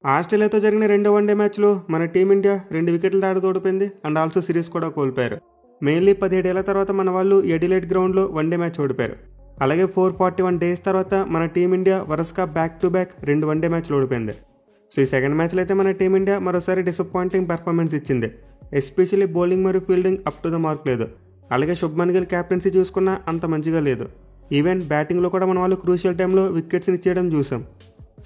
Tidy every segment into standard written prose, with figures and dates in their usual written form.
ఆస్ట్రేలియాతో జరిగిన రెండో వన్డే మ్యాచ్లో మన టీమిండియా 2 వికెట్ల తేడాతో ఓడిపోయింది అండ్ ఆల్సో సిరీస్ కూడా కోల్పోయారు. మెయిన్లీ 17 ఏళ్ల తర్వాత మన వాళ్ళు ఎడిలైట్ గ్రౌండ్లో వన్డే మ్యాచ్ ఓడిపోయారు. అలాగే 441 డేస్ తర్వాత మన టీమిండియా వరుసగా బ్యాక్ టు బ్యాక్ 2 వన్డే మ్యాచ్లు ఓడిపోయింది. సో ఈ సెకండ్ మ్యాచ్లో అయితే మన టీమిండియా మరోసారి డిసప్పాయింటింగ్ పెర్ఫార్మెన్స్ ఇచ్చింది. ఎస్పెషల్లీ బౌలింగ్ మరియు fielding up to the mark లేదు. అలాగే శుభ్మన్ గిల్ క్యాప్టెన్సీ చూసుకున్నా అంత మంచిగా లేదు. ఈవెన్ బ్యాటింగ్లో కూడా మన వాళ్ళు క్రూషియల్ టైంలో వికెట్స్ని ఇచ్చేయడం చూసాం.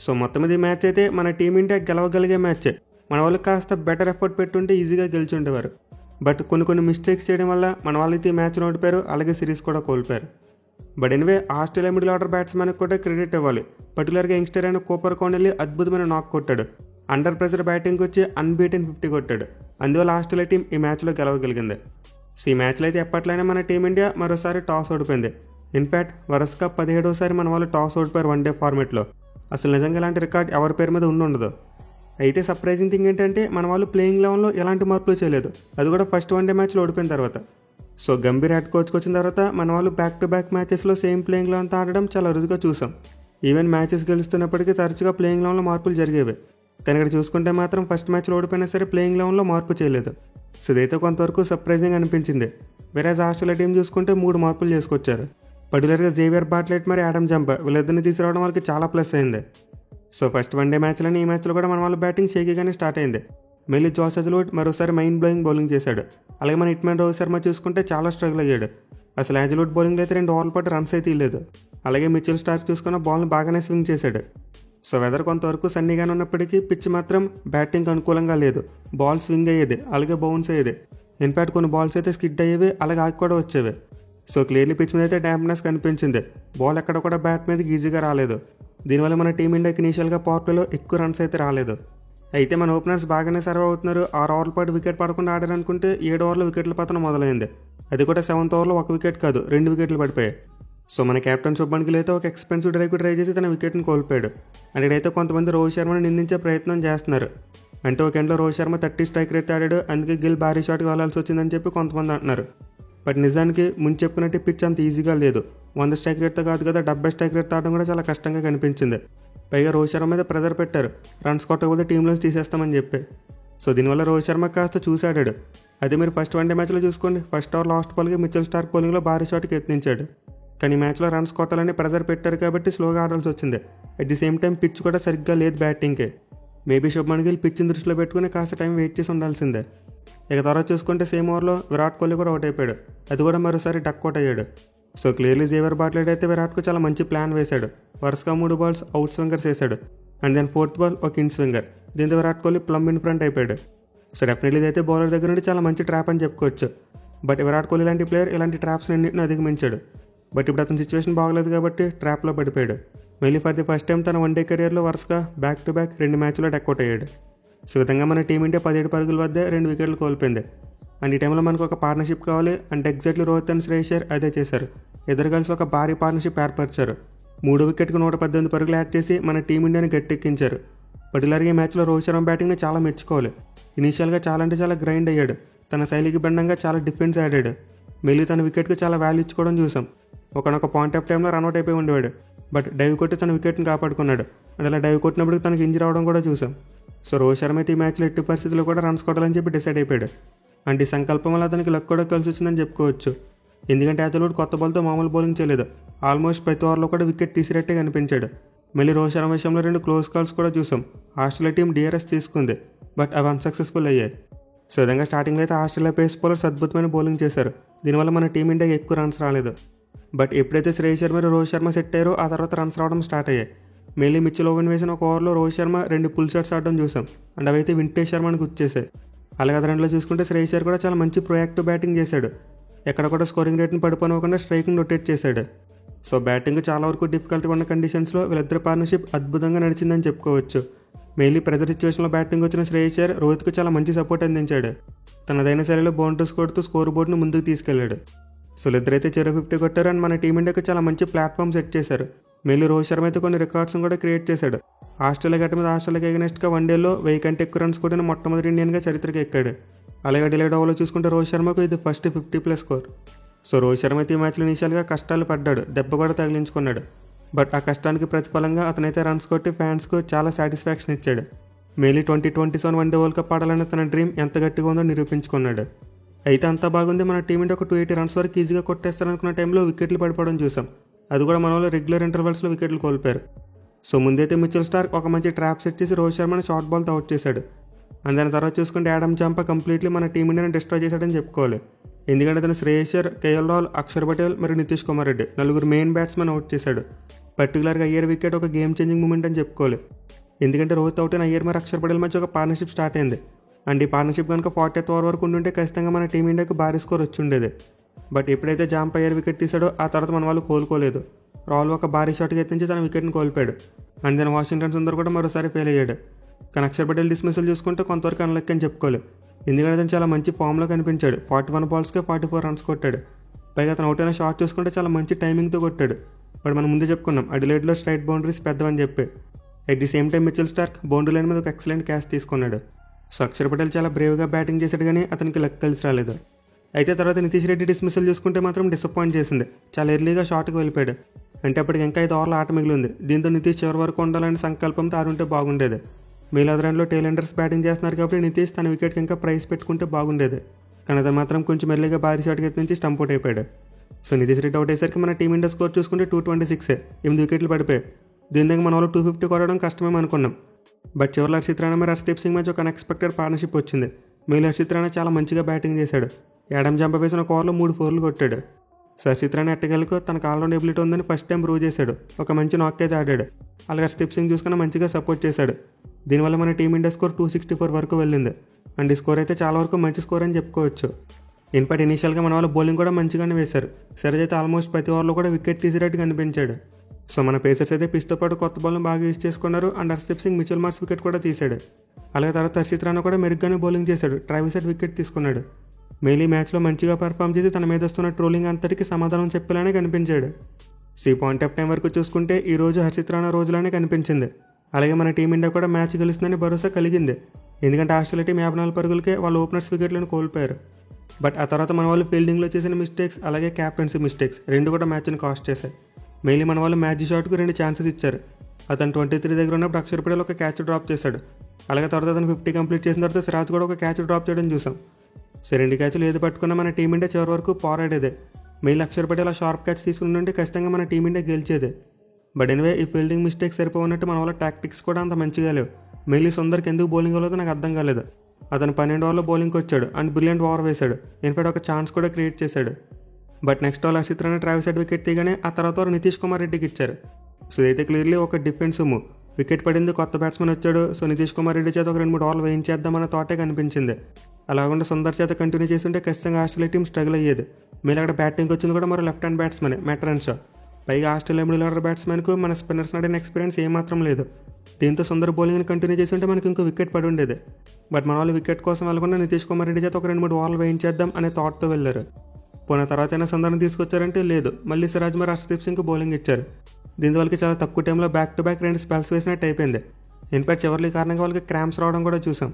సో మొత్తం ఇది మ్యాచ్ అయితే మన టీమిండియా గెలవగలిగే మ్యాచే. మన వాళ్ళు కాస్త బెటర్ ఎఫర్ట్ పెట్టుంటే ఈజీగా గెలిచి ఉండేవారు. బట్ కొన్ని మిస్టేక్స్ చేయడం వల్ల మన వాళ్ళైతే ఈ మ్యాచ్ ఓడిపోయారు, అలాగే సిరీస్ కూడా కోల్పోయారు. But anyway Australia middle order బ్యాట్స్మెన్కి కూడా క్రెడిట్ ఇవ్వాలి. పర్టికులర్గా యంగ్స్టర్ అయిన కూపర్ కానెల్లీ అద్భుతమైన నాక్ కొట్టాడు. అండర్ ప్రెషర్ బ్యాటింగ్కి వచ్చి అన్బీటెన్ 50 కొట్టాడు. అందువల్ల ఆస్ట్రేలియా టీం ఈ మ్యాచ్లో గెలవగలిగింది. సో ఈ మ్యాచ్లో అయితే ఎప్పట్లయినా మన టీమిండియా మరోసారి టాస్ ఓడిపోయింది. ఇన్ఫ్యాక్ట్ వరుసగా 17వసారి మన వాళ్ళు టాస్ ఓడిపోయారు వన్డే ఫార్మేట్లో. అసలు నిజంగా ఇలాంటి రికార్డ్ ఎవరి పేరు మీద ఉండదు. అయితే సర్ప్రైజింగ్ థింగ్ ఏంటంటే మన వాళ్ళు ప్లేయింగ్ లెవెన్లో ఎలాంటి మార్పులు చేయలేదు, అది కూడా ఫస్ట్ వన్డే మ్యాచ్లో ఓడిపోయిన తర్వాత. సో గంభీర్ హెడ్ కోచ్కి వచ్చిన తర్వాత మన వాళ్ళు బ్యాక్ టు బ్యాక్ మ్యాచెస్లో సేమ్ ప్లేయింగ్ లెవెన్తో ఆడడం చాలా అరుదుగా చూసాం. ఈవెన్ మ్యాచెస్ గెలుస్తున్నప్పటికీ తరచుగా ప్లేయింగ్ లెవెన్లో మార్పులు జరిగేవి. కానీ ఇక్కడ చూసుకుంటే మాత్రం ఫస్ట్ మ్యాచ్లో ఓడిపోయినా సరే ప్లేయింగ్ లెవెన్లో మార్పు చేయలేదు. సో ఇదైతే కొంతవరకు సర్ప్రైజింగ్ అనిపించింది. వేరేజ్ ఆస్ట్రేలియా టీం చూసుకుంటే 3 మార్పులు చేసుకొచ్చారు. పర్టికులర్గా జేవియర్ బాట్లెట్ మరి ఆడమ్ జంపర్ వీళ్ళిద్దరిని తీసుకురావడం వాళ్ళకి చాలా ప్లస్ అయింది. సో ఫస్ట్ వన్డే మ్యాచ్లోని ఈ మ్యాచ్లో కూడా మన వాళ్ళ బ్యాటింగ్ షేకీగానే స్టార్ట్ అయింది. మళ్ళీ జాస్ హజల్వుడ్ మరోసారి మైండ్ బ్లోయింగ్ బౌలింగ్ చేశాడు. అలాగే మన హిట్మ్యాన్ రోహిత్ శర్మ చూసుకుంటే చాలా స్ట్రగుల్ అయ్యాడు. అసలు హజల్వుడ్ బౌలింగ్లో అయితే 2 ఓవర్ల పాటు రన్స్ అయితే ఇవ్వలేదు. అలాగే మిచెల్ స్టార్క్ చూసుకున్న బాల్ని బాగానే స్వింగ్ చేశాడు. సో వెదర్ కొంతవరకు సన్నీగానే ఉన్నప్పటికీ పిచ్ మాత్రం బ్యాటింగ్ అనుకూలంగా లేదు. బాల్ స్వింగ్ అయ్యేది, అలాగే బౌన్స్ అయ్యేది. ఇన్ఫ్యాక్ట్ కొన్ని బాల్స్ అయితే స్కిడ్ అయ్యేవి, అలాగే ఆగి కూడా వచ్చేవి. సో క్లియర్లీ పిచ్ మీద అయితే డ్యాంప్నెస్ కనిపించింది. బాల్ ఎక్కడ కూడా బ్యాట్ మీదకి ఈజీగా రాలేదు. దీనివల్ల మన టీమిండియాకి ఇనీషియల్గా పవర్ ప్లేలో ఎక్కువ రన్స్ అయితే రాలేదు. అయితే మన ఓపెనర్స్ బాగానే సర్వ్ అవుతున్నారు. 6 ఓవర్ల పాటు వికెట్ పడకుండా ఆడారనుకుంటే 7 ఓవర్లో వికెట్ల పతనం మొదలైంది. అది కూడా 7th ఓవర్లో 1 వికెట్ కాదు 2 వికెట్లు పడిపోయాయి. సో మన కెప్టెన్ శుభ్మన్ గిల్ అయితే ఒక ఎక్స్పెన్సివ్ డ్రైవ్కి ట్రై చేసి తన వికెట్ని కోల్పోయాడు. అండ్ ఇక్కడైతే కొంతమంది రోహిత్ శర్మని నిందించే ప్రయత్నం చేస్తున్నారు. అంటే ఒక ఎండ్లో రోహిత్ శర్మ 30 స్ట్రైక్ రేట్ ఆడాడు, అందుకే గిల్ భారీ షాట్కి వెళ్ళాల్సి వచ్చిందని చెప్పి కొంతమంది అంటున్నారు. బట్ నిజానికి ముందు చెప్పుకున్నట్టు పిచ్ అంత ఈజీగా లేదు. 100 స్ట్రైక్ రేట్తో కాదు కదా, 70 స్ట్రైక్ రేట్ ఆడడం కూడా చాలా కష్టంగా కనిపించింది. పైగా రోహిత్ శర్మ మీద ప్రెజర్ పెట్టారు, రన్స్ కొట్టకపోతే టీంలోంచి తీసేస్తామని చెప్పి. సో దీనివల్ల రోహిత్ శర్మ కాస్త చూసాడాడు. అదే మీరు ఫస్ట్ వన్డే మ్యాచ్లో చూసుకోండి, ఫస్ట్ ఓవర్ లాస్ట్ బాల్కి మిచెల్ స్టార్క్ బౌలింగ్లో భారీ షాట్కి యత్నించాడు. కానీ మ్యాచ్లో రన్స్ కొట్టాలని ప్రెజర్ పెట్టారు కాబట్టి స్లోగా ఆడాల్సి వచ్చింది. At the same time pitch కూడా సరిగ్గా లేదు బ్యాటింగ్కి. మేబీ శుభ్మన్ గిల్ పిచ్ని దృష్టిలో పెట్టుకుని కాస్త టైం వెయిట్ చేసి ఉండాల్సిందే. ఇక తర్వాత చూసుకుంటే సేమ్ ఓవర్లో విరాట్ కోహ్లీ కూడా అవుట్ అయిపోయాడు. అది కూడా మరోసారి డక్అవుట్ అయ్యాడు. సో క్లియర్లీ జేవియర్ బాట్లెట్ అయితే విరాట్కు చాలా మంచి ప్లాన్ వేశాడు. వరుసగా 3 బాల్స్ అవుట్ స్వింగర్స్ వేశాడు. అండ్ దెన్ 4th బాల్ ఒక ఇన్ స్వింగర్. దీంతో Virat Kohli plum in front అయిపోయాడు. సో డెఫినెట్లీ ఇదైతే బౌలర్ దగ్గర నుండి చాలా మంచి ట్రాప్ అని చెప్పుకోవచ్చు. బట్ విరాట్ కోహ్లీ లాంటి ప్లేయర్ ఇలాంటి ట్రాప్స్ అన్నింటిని అధిగమించాడు. బట్ ఇప్పుడు అతని సిచ్యువేషన్ బాగలేదు కాబట్టి ట్రాప్లో పడిపోయాడు. మళ్ళీ ఫర్ ది ఫస్ట్ టైం తన వన్డే కెరియర్లో వరుసగా బ్యాక్ టు బ్యాక్ 2 మ్యాచ్లో డక్అవుట్ అయ్యాడు. సో విధంగా మన టీమిండియా 17 పరుగుల వద్ద 2 వికెట్లు కోల్పోయింది. అండ్ ఈ టైంలో మనకు ఒక పార్ట్నర్షిప్ కావాలి అంటే ఎగ్జాక్ట్లీ రోహిత్ అండ్ శ్రేయస్ అయ్యర్ అదే చేశారు. ఇద్దరు కలిసి ఒక భారీ పార్ట్నర్షిప్ ఏర్పరిచారు. 3 వికెట్కి 118 పరుగులు యాడ్ చేసి మన టీమిండియాని గట్టెక్కించారు. పర్టికులర్గా ఈ మ్యాచ్లో రోహిత్ శర్మ బ్యాటింగ్ని చాలా మెచ్చుకోవాలి. ఇనీషియల్గా చాలా అంటే చాలా గ్రైండ్ అయ్యాడు. తన శైలికి భిన్నంగా చాలా డిఫెన్స్ ఆడాడు. మళ్ళీ తన వికెట్కి చాలా వాల్యూ ఇచ్చుకోవడం చూసాం. ఒకనొక పాయింట్ ఆఫ్ టైంలో రన్అట్ అయిపోయి ఉండేవాడు. బట్ డైవ్ కొట్టి తన వికెట్ని కాపాడుకున్నాడు. అండ్ అలా డైవ్ కొట్టినప్పుడు తనకి ఇంజరీ అవడం కూడా చూసాం. సో రోహిత్ శర్మ అయితే ఈ మ్యాచ్లో ఎట్టి పరిస్థితుల్లో కూడా రన్స్ కొట్టాలని చెప్పి డిసైడ్ అయిపోయాడు. అండ్ ఈ సంకల్పం వల్ల అతనికి లక్ కూడా కలిసి వచ్చిందని చెప్పుకోవచ్చు. ఎందుకంటే హజల్వుడ్ కొత్త బాల్తో మామూలు బౌలింగ్ చేయలేదు. ఆల్మోస్ట్ ప్రతి ఓవర్లో కూడా వికెట్ తీసినట్టే కనిపించాడు. మళ్ళీ రోహిత్ శర్మ విషయంలో 2 క్లోజ్ కాల్స్ కూడా చూసాం. ఆస్ట్రేలియా టీం DRS తీసుకుంది, బట్ అవి అన్సక్సెస్ఫుల్ అయ్యాయి. సో విధంగా స్టార్టింగ్లో అయితే ఆస్ట్రేలియా పేస్ బౌలర్స్ అద్భుతమైన బౌలింగ్ చేశారు. దీనివల్ల మన టీమిండియాకి ఎక్కువ రన్స్ రాలేదు. బట్ ఎప్పుడైతే శ్రేయస్ శర్మ రోహిత్ శర్మ సెట్ అయ్యారో ఆ తర్వాత రన్స్ రావడం స్టార్ట్ అయ్యాయి. మళ్ళీ మిచెల్ ఓవెన్ వేసిన ఒక ఓవర్లో రోహిత్ శర్మ 2 పుల్ షాట్స్ ఆడడం చూసాం. అండ్ అవైతే వింటేజ్ శర్మని గుర్తుచేశాయి. అలాగే అదే రెండులో చూసుకుంటే శ్రేయస్ అయ్యర్ కూడా చాలా మంచి ప్రొయాక్టివ్ బ్యాటింగ్ చేశాడు. ఎక్కడ కూడా స్కోరింగ్ రేట్ని పడిపోనివ్వకుండా స్ట్రైకింగ్ రొటేట్ చేశాడు. సో బ్యాటింగ్ చాలా వరకు డిఫికల్ట్గా ఉన్న కండిషన్స్లో వీళ్ళిద్దరు పార్ట్నర్షిప్ అద్భుతంగా నడిచిందని చెప్పుకోవచ్చు. మెయిన్లీ ప్రెజర్ సిచ్యువేషన్లో బ్యాటింగ్ వచ్చిన శ్రేయస్ అయ్యర్ రోహిత్కు చాలా మంచి సపోర్ట్ అందించాడు. తనదైన శైలిలో బౌండరీస్ కొడుతూ స్కోర్ బోర్డును ముందుకు తీసుకెళ్లాడు. సో ఇద్దరైతే చెరో 50 కొట్టారు. అండ్ మన టీమిండియాకి చాలా మంచి ప్లాట్ఫామ్ సెట్ చేశారు. మళ్ళీ రోహిత్ శర్మ అయితే కొన్ని రికార్డ్స్ని కూడా క్రియేట్ చేశాడు. ఆస్ట్రేలియా గట్ట మీద ఆస్ట్రేలియాకి ఎగనెస్ట్గా వన్డేలో 1000 కంటే ఎక్కువ రన్స్ కొట్టిన మొట్టమొదటి ఇండియన్గా చరిత్రకి ఎక్కాడు. అలాగే డిలైడ్ ఓవర్లో చూసుకుంటే రోహిత్ శర్మకు ఇది first 50+ score. So Rohit Sharma అయితే ఈ మ్యాచ్లో ఇనిషియల్గా కష్టాలు పడ్డాడు, దెబ్బ కూడా తగిలించుకున్నాడు. బట్ ఆ కష్టానికి ప్రతిఫలంగా అతనైతే రన్స్ కొట్టి ఫ్యాన్స్కు చాలా సాటిస్ఫాక్షన్ ఇచ్చాడు. మేలీ 2027 వన్డే వరల్డ్ కప్ ఆడాలనే తన డ్రీమ్ ఎంత గట్టిగా ఉందో నిరూపించుకున్నాడు. అయితే అంతా బాగుంది, మన టీమిండియా ఒక 280 రన్స్ వరకు ఈజీగా కొట్టేస్తారనుకున్న టైంలో వికెట్లు పడిపోవడం చూసాం. అది కూడా మన వాళ్ళు రెగ్యులర్ ఇంటర్వెల్స్లో వికెట్లు కోల్పోయారు. సో ముందైతే మిచెల్ స్టార్క్ ఒక మంచి ట్రాప్ సెట్ చేసి రోహిత్ శర్మని షార్ట్ బాల్తో అవుట్ చేశాడు. అండ్ దాని తర్వాత చూసుకుంటే యాడమ్ జాంపా కంప్లీట్లీ మన టీమిండియాని డిస్ట్రాయ్ చేశాడని చెప్పుకోవాలి. ఎందుకంటే తను శ్రేయస్ అయ్యర్, కేఎల్ రాహుల్, అక్షర్ పటేల్ మరియు నితీష్ కుమార్ రెడ్డి నలుగురు మెయిన్ బ్యాట్స్మెన్ అవుట్ చేశాడు. పర్టికులర్గా అయ్యర్ వికెట్ ఒక గేమ్ చేంజింగ్ మూమెంట్ అని చెప్పుకోవాలి. ఎందుకంటే రోహిత్ అవుట్ అయిన అయ్యర్ మరియు అక్షర్ పటేల్ మధ్య ఒక పార్ట్నర్షిప్ స్టార్ట్ అయింది. అండ్ ఈ పార్ట్నర్షిప్ కనుక 40th ఓవర్ వరకు ఉండుంటే ఖచ్చితంగా మన టీమిండియాకి భారీ స్కోర్ వచ్చి ఉండేది. బట్ ఎప్పుడైతే జాంపా అయ్యర్ వికెట్ తీసాడో ఆ తర్వాత మన వాళ్ళు కోలుకోలేదు. రాహుల్ ఒక భారీ షాట్కి ఎత్తించి తన వికెట్ని కోల్పోయాడు. అండ్ దాని వాషింగ్టన్ సుందర్ కూడా మరోసారి ఫెయిల్ అయ్యాడు. కానీ అక్షర్ పటేల్ డిస్మిసల్ చూసుకుంటే కొంతవరకు అన్లక్ అని చెప్పుకోవాలి. ఎందుకంటే అతను చాలా మంచి ఫామ్లో కనిపించాడు. 41 బాల్స్కే 44 రన్స్ కొట్టాడు. పైగా అతను అవుట్ అయిన షాట్ చూసుకుంటే చాలా మంచి టైమింగ్తో కొట్టాడు. బట్ మనం ముందే చెప్పుకున్నాం అడిలైడ్లో స్ట్రైట్ బౌండరీస్ పెద్దవని చెప్పి. At the same time Mitchell Starc boundary line మీద ఒక ఎక్సలెంట్ క్యాచ్ తీసుకున్నాడు. సో అక్షర్ పటేల్ చాలా బ్రేవ్గా బ్యాటింగ్ చేశాడు, కానీ అతనికి లక్ కలిసి రాలేదు. అయితే తర్వాత నితీష్ రెడ్డి డిస్మిసల్ చూసుకుంటే మాత్రం డిసప్పాయింట్ చేసింది. చాలా ఎర్లీగా షాట్కి వెళ్ళిపోయాడు. అంటే అప్పటికి ఇంకా 5 ఓవర్ల ఆట మిగిలింది. దీంతో నితీష్ చివరి వరకు ఉండాలనే సంకల్పంతో ఆడుంటే బాగుండేది. మిగిలిన టైలెండర్స్ బ్యాటింగ్ చేస్తున్నారు కాబట్టి నితీష్ తన వికెట్కి ఇంకా ప్రైజ్ పెట్టుకుంటే బాగుండేది. కానీ అతను మాత్రం కొంచెం మెల్లిగా భారీ షాట్కి ఎత్తి నుంచి స్టంప్ అవుట్ అయిపోయాడు. సో నితీష్ రెడ్డి అవుట్ అయ్యేసరికి మన టీమిండియా స్కోర్ చూసుకుంటే 226, 8 వికెట్లు పడిపోయాయి. దీని దగ్గర మన వాళ్ళు 250 కొట్టడం కష్టమేమో అనుకున్నాం. బట్ చివరిలో హర్షిత్ రాణా మరియు హర్షదీప్ సింగ్ మధ్య ఒక అన్ఎక్స్పెక్టెడ్ పార్ట్నర్షిప్ వచ్చింది. మిగిలిన హర్షిత్ రాణా చాలా మంచిగా బ్యాటింగ్ చేశాడు. యాడమ్ జాంపా వేసిన ఒక ఓవర్లో 3 4లు కొట్టాడు. సో హర్షిత్ రాణా ఎట్టగలకు తనకు ఆల్రౌండ్ ఎబిలిటీ ఉందని ఫస్ట్ టైం ప్రూవ్ చేశాడు. ఒక మంచి నాక్ అయితే ఆడాడు. అలాగే హర్షదీప్ సింగ్ చూసుకుని మంచిగా సపోర్ట్ చేశాడు. దీనివల్ల మన టీమిండియా స్కోర్ 264 వరకు వెళ్ళింది. అండ్ ఈ స్కోర్ అయితే చాలా వరకు మంచి స్కోర్ అని చెప్పుకోవచ్చు. ఇన్ఫాక్ట్ ఇనీషియల్గా మన వాళ్ళు బౌలింగ్ కూడా మంచిగానే వేశారు. సిరాజ్ అయితే ఆల్మోస్ట్ ప్రతి ఓవర్లో కూడా వికెట్ తీసేటట్టు కనిపించాడు. సో మన పేసర్స్ అయితే పిచ్తో పాటు కొత్త బాల్ని బాగా యూజ్ చేసుకున్నారు. And Harshdeep Singh Mitchell Marsh wicket కూడా తీశాడు. అలాగే తర్వాత హర్షిత్ రాణా కూడా మెరుగ్గానే బౌలింగ్ చేశాడు. ట్రావిస్ హెడ్ వికెట్ తీసుకున్నాడు. మేలీ మ్యాచ్లో మంచిగా పర్ఫామ్ చేసి తన మీద వస్తున్న ట్రోలింగ్ అంతటికి సమాధానం చెప్పేలానే కనిపించాడు. సో ఈ పాయింట్ ఆఫ్ టైం వరకు చూసుకుంటే ఈ రోజు హర్షిత్ రాణా రోజులానే కనిపించింది. అలాగే మన టీమిండియా కూడా మ్యాచ్ గెలుస్తుందని భరోసా కలిగింది. ఎందుకంటే ఆస్ట్రేలియా టీం 54 పరుగులకే వాళ్ళ ఓపెనర్స్ వికెట్లను కోల్పోయారు. బట్ ఆ తర్వాత మన వాళ్ళు ఫీల్డింగ్లో చేసిన మిస్టేక్స్ అలాగే క్యాప్టెన్సీ మిస్టేక్స్ రెండు కూడా మ్యాచ్ని కాస్ట్ చేశాయి. మెయిన్లీ మన వాళ్ళు మ్యాచ్ షాట్కు 2 ఛాన్సెస్ ఇచ్చారు. అతను 23 దగ్గర ఉన్నప్పుడు అక్షర్ పటేల్ ఒక క్యాచ్ డ్రాప్ చేశాడు. అలాగే తర్వాత అతను 50 కంప్లీట్ చేసిన తర్వాత సిరాజ్ కూడా ఒక క్యాచ్ డ్రాప్ చేయడం చూసాం. సో 2 క్యాచ్లు ఏది పట్టుకున్నా మన టీమిండియా చివరి వరకు పోరాడేదే. మెయిన్ అక్షర్ పటేల్ ఆ షార్ప్ క్యాచ్ తీసుకుని ఉంటే ఖచ్చితంగా మన టీమిండియా గెలిచేదే. బట్ ఎనివే ఈ ఫీల్డింగ్ మిస్టేక్స్ సరిపోవన్నట్టు మన వాళ్ళ టాక్టిక్స్ కూడా అంత మంచిగా లేవు. మెయిన్లీ సుందర్కి ఎందుకు బౌలింగ్ అవ్వలేదో నాకు అర్థం కాలేదు. అతను 12 ఓవర్లో బౌలింగ్కి వచ్చాడు అండ్ బ్రిలియంట్ ఓవర్ వేశాడు. ఇన్ఫాక్ట్ ఒక ఛాన్స్ కూడా క్రియేట్ చేశాడు. But next over Harshit Rana Travis Head wicket తీయగానే ఆ తర్వాత నితీష్ కుమార్ రెడ్డికి ఇచ్చారు. సో ఇదైతే క్లియర్లీ ఒక డిఫెన్సివ్ మూవ్. వికెట్ పడింది, కొత్త బ్యాట్స్మెన్ వచ్చాడు. సో నితీష్ కుమార్ రెడ్డి చేత ఒక 2-3 ఓవర్లు వేయించేద్దామన్న థాటే కనిపించింది. అలాగకుండా సుందర్ చేత కంటిన్యూ చేస్తుంటే ఖచ్చితంగా ఆస్ట్రేలియా టీం స్ట్రగుల్ అయ్యేది. మీరు అక్కడ బ్యాటింగ్ వచ్చింది కూడా మరో లెఫ్ట్ హ్యాండ్ బ్యాట్స్మెన్ మెట్రన్ షా. పైగా ఆస్ట్రేలియా మిడిల్ ఆర్డర్ బ్యాట్స్మెన్కు మన స్పిన్నర్స్ ఆడిన ఎక్స్పీరియన్స్ ఏమాత్రం లేదు. దీంతో సుందర్ బౌలింగ్ని కంటిన్యూ చేస్తుంటే మనకి ఇంకో వికెట్ పడి ఉండేది. బట్ మన వాళ్ళు వికెట్ కోసం వెళ్ళకుండా నితీష్ కుమార్ రెడ్డి చేత ఒక 2-3 ఓవర్లు వేయించేద్దాం అనే థాట్తో వెళ్ళారు. పోయిన తర్వాత అయినా సుందర్ని తీసుకొచ్చారంటే లేదు, మళ్ళీ సిరాజ్ మరి హర్షదీప్ సింగ్కి బౌలింగ్ ఇచ్చారు. దీని వాళ్ళకి చాలా తక్కువ టైంలో బ్యాక్ టు బ్యాక్ 2 స్పెల్స్ వేసినట్టు అయిపోయింది. ఇన్ఫాక్ట్ చివరి కారణంగా వాళ్ళకి క్రాంప్స్ రావడం కూడా చూసాం.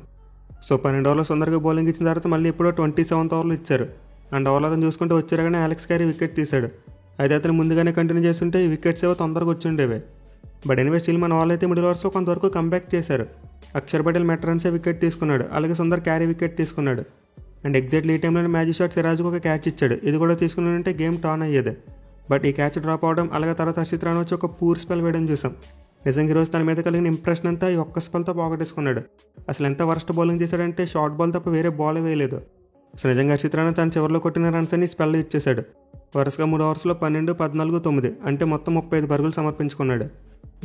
సో 12 ఓవర్లో సుందర్గా బౌలింగ్ ఇచ్చిన తర్వాత మళ్ళీ ఎప్పుడో 27th ఓవర్లు ఇచ్చారు. అండ్ ఓవర్లో అతను చూసుకుంటే వచ్చారగానే అలెక్స్ క్యారీ వికెట్ తీశాడు. అయితే అతను ముందుగానే కంటిన్యూ చేస్తుంటే ఈ వికెట్స్ ఏవో తొందరగా వచ్చి ఉండేవి. బట్ ఎనివే స్టిల్ మన వాళ్ళు అయితే మిడిల్ ఓవర్స్లో కొంతవరకు కంబ్యాక్ చేశారు. అక్షర్ పటేల్ మెట్రన్సే వికెట్ తీసుకున్నాడు. అలాగే సుందర్ క్యారీ వికెట్ తీసుకున్నాడు. అండ్ ఎగ్జాక్ట్లీ ఈ టైంలో మ్యాజిక్ షాట్ సిరాజ్కి ఒక క్యాచ్ ఇచ్చాడు. ఇది కూడా తీసుకున్నాడంటే గేమ్ టర్న్ అయ్యేది. బట్ ఈ క్యాచ్ డ్రాప్ అవడం అలాగే తర్వాత హర్షిత్ రాణా వచ్చి ఒక పూర్ స్పెల్ వేయడం చూసాం. నిజంగా ఈరోజు తన మీద కలిగిన ఇంప్రెషన్ అంతా ఈ ఒక్క స్పెల్తో పోగొట్టేసుకున్నాడు. అసలు ఎంత వర్స్ట్ బౌలింగ్ చేశాడంటే షార్ట్ బాల్ తప్ప వేరే బాల్ వేయలేదు. అసలు నిజంగా హర్షిత్ రాణా తన చివరిలో కొట్టిన రన్స్ అని స్పెల్ ఇచ్చేశాడు. వరుసగా 3 ఓవర్స్లో 12, 14, 9 అంటే మొత్తం 35 పరుగులు సమర్పించుకున్నాడు.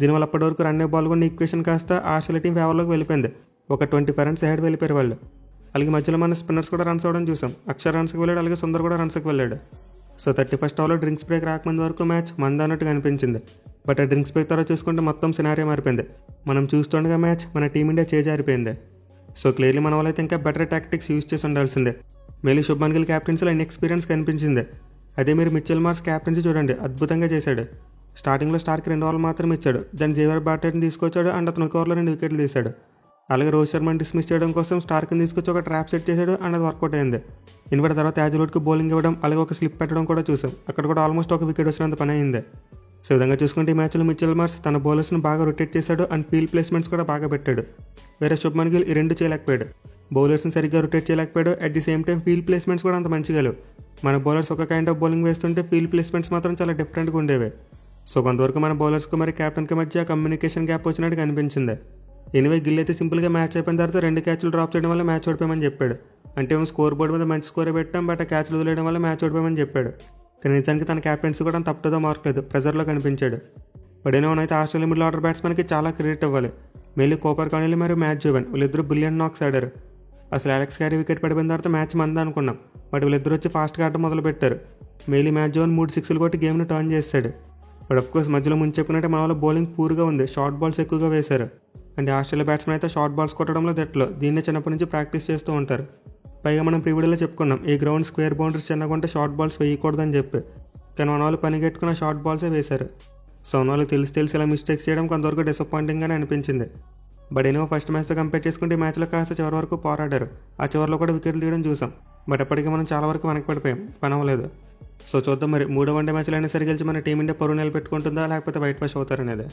దీనివల్ల అప్పటివరకు రన్నే బాల్ కూడా ఈక్వేషన్ కాస్త ఆస్ట్రేలియా టీం ఫేవర్లోకి వెళ్ళిపోయింది. ఒక 20 రన్స్ హెడ్ వెళ్ళిపోయారు వాళ్ళు. అలాగే మధ్యలో మన స్పిన్నర్స్ కూడా రన్స్ అవ్వడం చూసాం. అక్షర్ రన్స్కి వెళ్ళాడు, అలాగే సుందర్ కూడా రన్స్కి వెళ్ళాడు. సో 31st ఓవర్లో డ్రింక్స్ బ్రేక్ రాకముందు వరకు మ్యాచ్ మందన్నట్టుగా అనిపించింది. బట్ ఆ డ్రింక్స్ బ్రేక్ తర్వాత చూసుకుంటే మొత్తం సినారియో మారిపోయింది. మనం చూస్తుండగా మ్యాచ్ మన టీమిండియా చేజారిపోయింది. సో క్లియర్లీ మన వాళ్ళైతే ఇంకా బెటర్ టాక్టిక్స్ యూజ్ చేసి ఉండాల్సిందే. మేలీ శుభ్మన్ గిల్ క్యాప్టెన్సీలో ఎక్స్పీరియన్స్ కనిపించింది. అదే మీరు మిచెల్ మార్ష్ క్యాప్టెన్సీ చూడండి, అద్భుతంగా చేశాడు. స్టార్టింగ్లో స్టార్కి 2 ఓవర్లు మాత్రం ఇచ్చాడు. దాన్ని జేవర్ బాటెట్ని తీసుకొచ్చాడు అండ్ అతను 1 ఓవర్లో 2 వికెట్లు తీశాడు. అలాగే రోహిత్ శర్మని డిస్మిస్ చేయడం కోసం స్టార్క్ని తీసుకొచ్చి ఒక ట్రాప్ సెట్ చేశాడు అండ్ అది వర్కౌట్ అయింది. ఇన్వర్ట్ తర్వాత యాజ్లోడ్కి బౌలింగ్ ఇవ్వడం అలాగే ఒక స్లిప్ పెట్టడం కూడా చూసాం. అక్కడ కూడా ఆల్మోస్ట్ ఒక వికెట్ వచ్చినంత పని అయింది. సో విధంగా చూసుకుంటే ఈ మ్యాచ్లో మిచెల్ మార్ష్ తన బౌలర్స్ని బాగా రొటేట్ చేశాడు అండ్ ఫీల్డ్ ప్లేస్మెంట్స్ కూడా బాగా పెట్టాడు. వేరే శుభ్మన్ గిల్ ఈ రెండు చేయలేకపోయాడు. బౌలర్స్ని సరిగ్గా రొటేట్ చేయలేకపోయాడు. At the same time field placements కూడా అంత మంచిగా లేవు. మన బౌలర్స్ ఒక కైండ్ ఆఫ్ బౌలింగ్ వేస్తుంటే ఫీల్డ్ ప్లేస్మెంట్స్ మాత్రం చాలా డిఫరెంట్గా ఉండేవి. సో కొంతవరకు మన బౌలర్స్కి మరి కెప్టెన్కి మధ్య కమ్యూనికేషన్ గ్యాప్ వచ్చినట్టు అనిపించింది. ఎనివే గిల్ అయితే సింపుల్గా మ్యాచ్ అయిపోయిన తర్వాత 2 క్యాచ్లు డ్రాప్ చేయడం వల్ల మ్యాచ్ ఓడిపోయామని చెప్పాడు. అంటే మేము స్కోర్ బోర్డు మీద మంచి స్కోరే పెట్టాం, బట్ ఆ క్యాచ్లు వదిలేయడం వల్ల మ్యాచ్ ఓడిపోయామని చెప్పాడు. కానీ నిజానికి తన క్యాప్టెన్సీ కూడా తప్పుదో మార్కలేదు, ప్రెజర్లో కనిపించాడు. బట్ అయితే ఆస్ట్రేలియా మిడిల్ ఆర్డర్ బ్యాట్స్మెన్కి చాలా క్రెడిట్ ఇవ్వాలి. మెయిన్లీ కోపర్ కానిలీ మరియు మ్యాచ్ జోవెన్ వీళ్ళిద్దరూ బ్రిలియంట్ నాక్స్ ఆడారు. అసలు అలెక్స్ క్యారీ వికెట్ పడిపోయిన తర్వాత మ్యాచ్ మందా అనుకున్నాం, బట్ వీళ్ళిద్దరు వచ్చి ఫాస్ట్గా ఆడటం మొదలుపెట్టారు. మెయిన్లీ మ్యాచ్ జోవెన్ 3 సిక్స్లు కొట్టి గేమ్ని టర్న్ చేశాడు. బట్ అఫ్కోర్స్ మధ్యలో ముందు చెప్పినట్టే మన వాళ్ళు బౌలింగ్ పూర్గా ఉంది, షార్ట్ బాల్స్ ఎక్కువగా వేశారు. అంటే ఆస్ట్రేలియా బ్యాట్స్మెన్ అయితే షార్ట్ బాల్స్ కొట్టడంలో దట్లో దీన్నే చిన్నప్పటి నుంచి ప్రాక్టీస్ చేస్తూ ఉంటారు. పైగా మనం ప్రీవిడీలో చెప్పుకున్నాం ఈ గ్రౌండ్ స్క్వేర్ బౌండరీస్ చిన్నగా ఉంటే షార్ట్ బాల్స్ వేయకూడదని చెప్పి. కానీ మన వాళ్ళు పనిగట్టుకున్న షార్ట్ బాల్సే వేశారు. సో మన వాళ్ళు తెలిసి ఇలా మిస్టేక్స్ చేయడం కొంతవరకు డిసప్పాయింటింగ్గానే అనిపించింది. బట్ ఫస్ట్ మ్యాచ్తో కంపేర్ చేసుకుంటే ఈ మ్యాచ్లో కాస్త చివరి వరకు పోరాడారు. ఆ చివరిలో కూడా వికెట్లు తీయడం చూసాం. బట్ అప్పటికి మనం చాలా వరకు వెనక్కి పడిపోయాం, పని అవ్వలేదు. సో చూద్దాం మరి 3వ వన్డే మ్యాచ్లో అయినా సరి గెలిచి మన టీమిండియా పరువు నిలబెట్టుకుంటుందా లేకపోతే వైట్ వాష్ అవుతారనేది.